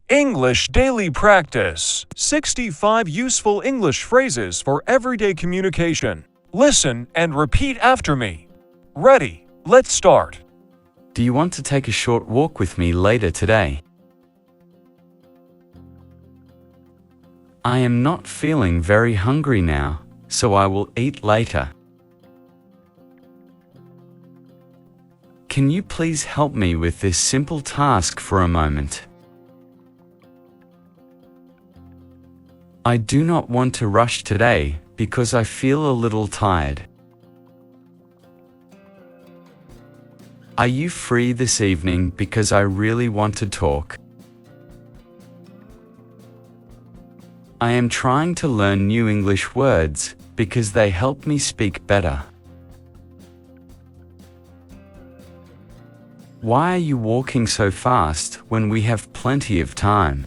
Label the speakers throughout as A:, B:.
A: English Daily Practice. 65 useful English phrases for everyday communication. Listen and repeat after me. Ready? Let's start.
B: Do you want to take a short walk with me later today? I am not feeling very hungry now, so I will eat later. Can you please help me with this simple task for a moment? I do not want to rush today because I feel a little tired. Are you free this evening because I really want to talk? I am trying to learn new English words because they help me speak better. Why are you walking so fast when we have plenty of time?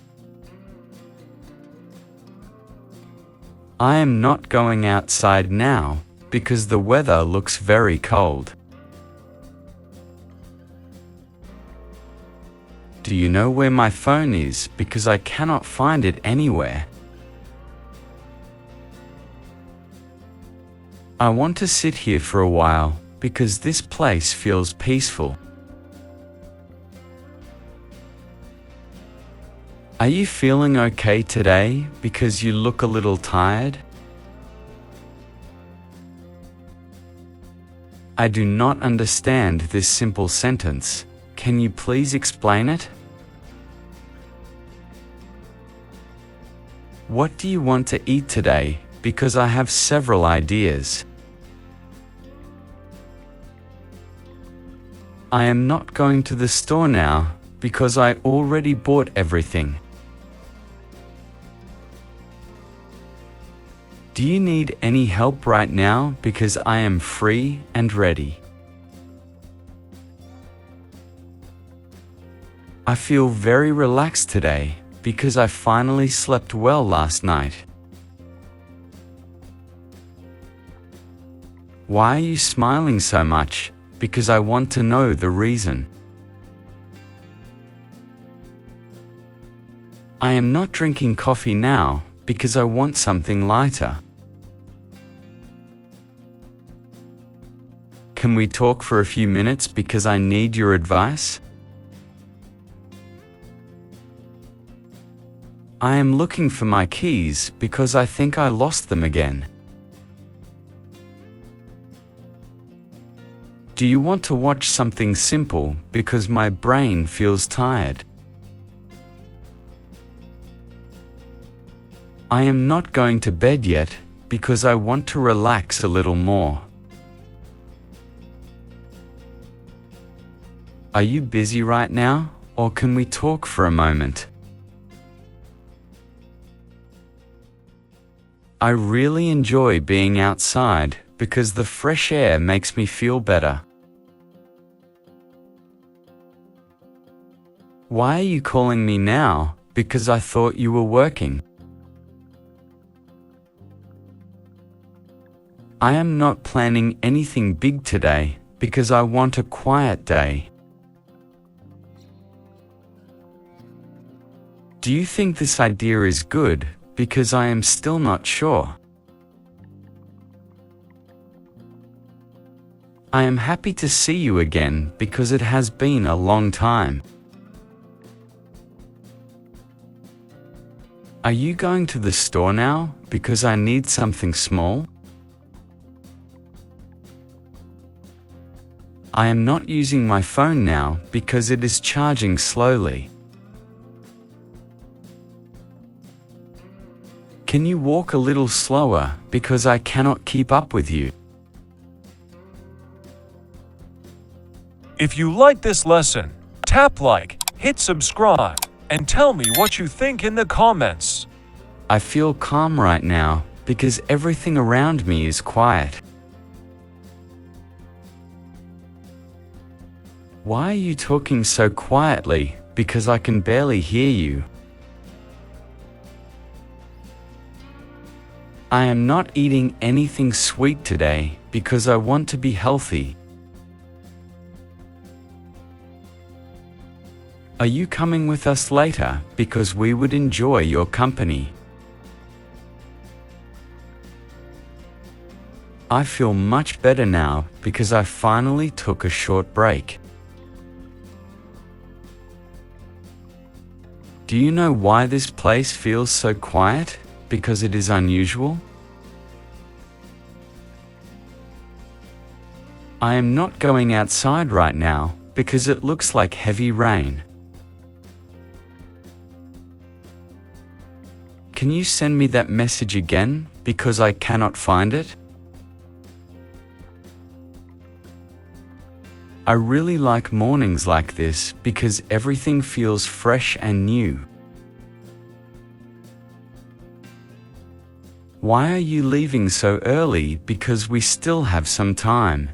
B: I am not going outside now because the weather looks very cold. Do you know where my phone is because I cannot find it anywhere? I want to sit here for a while because this place feels peaceful. Are you feeling okay today because you look a little tired? I do not understand this simple sentence. Can you please explain it? What do you want to eat today? Because I have several ideas. I am not going to the store now because I already bought everything. Do you need any help right now because I am free and ready? I feel very relaxed today because I finally slept well last night. Why are you smiling so much? Because I want to know the reason. I am not drinking coffee now because I want something lighter. Can we talk for a few minutes because I need your advice? I am looking for my keys because I think I lost them again. Do you want to watch something simple because my brain feels tired? I am not going to bed yet because I want to relax a little more. Are you busy right now, or can we talk for a moment? I really enjoy being outside because the fresh air makes me feel better. Why are you calling me now? Because I thought you were working. I am not planning anything big today because I want a quiet day. Do you think this idea is good? Because I am still not sure. I am happy to see you again because it has been a long time. Are you going to the store now because I need something small? I am not using my phone now because it is charging slowly. Can you walk a little slower because I cannot keep up with you?
A: If you like this lesson, tap like, hit subscribe, and tell me what you think in the comments.
B: I feel calm right now because everything around me is quiet. Why are you talking so quietly? Because I can barely hear you. I am not eating anything sweet today because I want to be healthy. Are you coming with us later because we would enjoy your company? I feel much better now because I finally took a short break. Do you know why this place feels so quiet? Because it is unusual? I am not going outside right now because it looks like heavy rain. Can you send me that message again because I cannot find it? I really like mornings like this because everything feels fresh and new. Why are you leaving so early? Because we still have some time.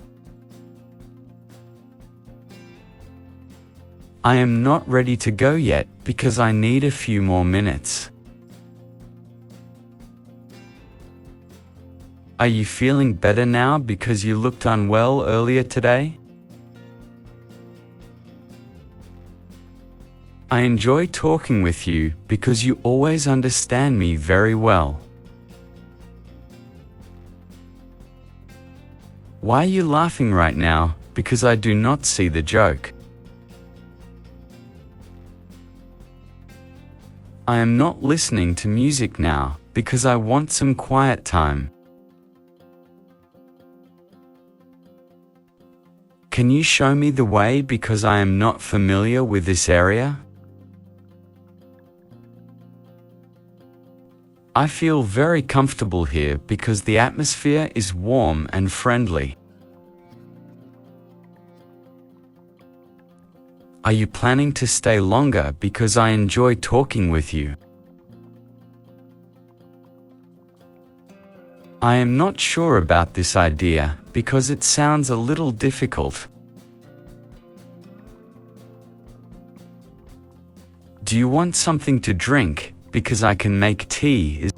B: I am not ready to go yet because I need a few more minutes. Are you feeling better now because you looked unwell earlier today? I enjoy talking with you because you always understand me very well. Why are you laughing right now? Because I do not see the joke. I am not listening to music now because I want some quiet time. Can you show me the way because I am not familiar with this area? I feel very comfortable here because the atmosphere is warm and friendly. Are you planning to stay longer because I enjoy talking with you? I am not sure about this idea because it sounds a little difficult. Do you want something to drink? Because I can make tea.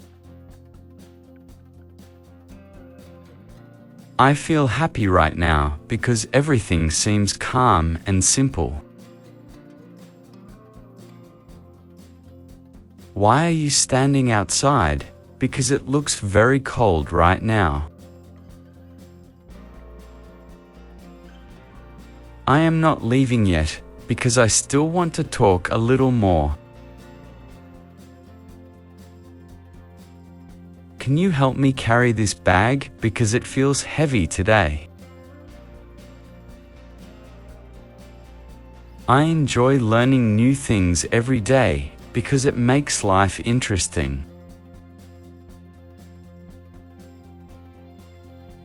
B: I feel happy right now because everything seems calm and simple. Why are you standing outside? Because it looks very cold right now. I am not leaving yet because I still want to talk a little more. Can you help me carry this bag because it feels heavy today? I enjoy learning new things every day because it makes life interesting.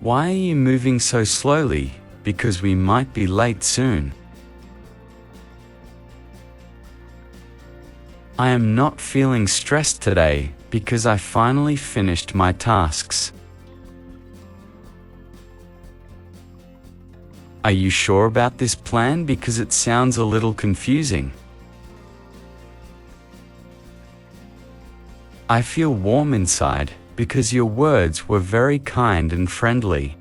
B: Why are you moving so slowly? Because we might be late soon. I am not feeling stressed today because I finally finished my tasks. Are you sure about this plan? Because it sounds a little confusing. I feel warm inside because your words were very kind and friendly.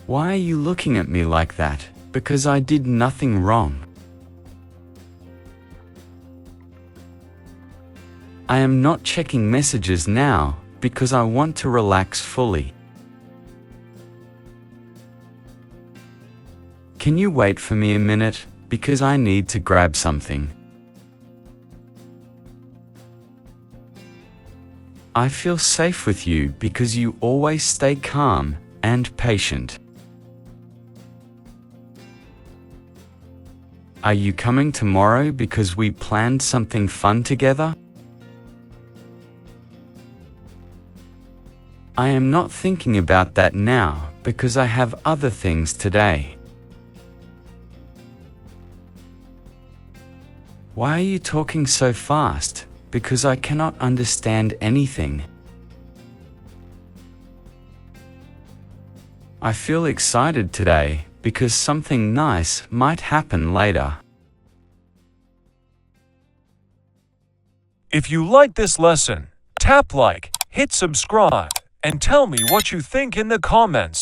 B: Why are you looking at me like that? Because I did nothing wrong. I am not checking messages now because I want to relax fully. Can you wait for me a minute? Because I need to grab something. I feel safe with you because you always stay calm and patient. Are you coming tomorrow because we planned something fun together? I am not thinking about that now because I have other things today. Why are you talking so fast? Because I cannot understand anything. I feel excited today because something nice might happen later.
A: If you like this lesson, tap like, hit subscribe, and tell me what you think in the comments.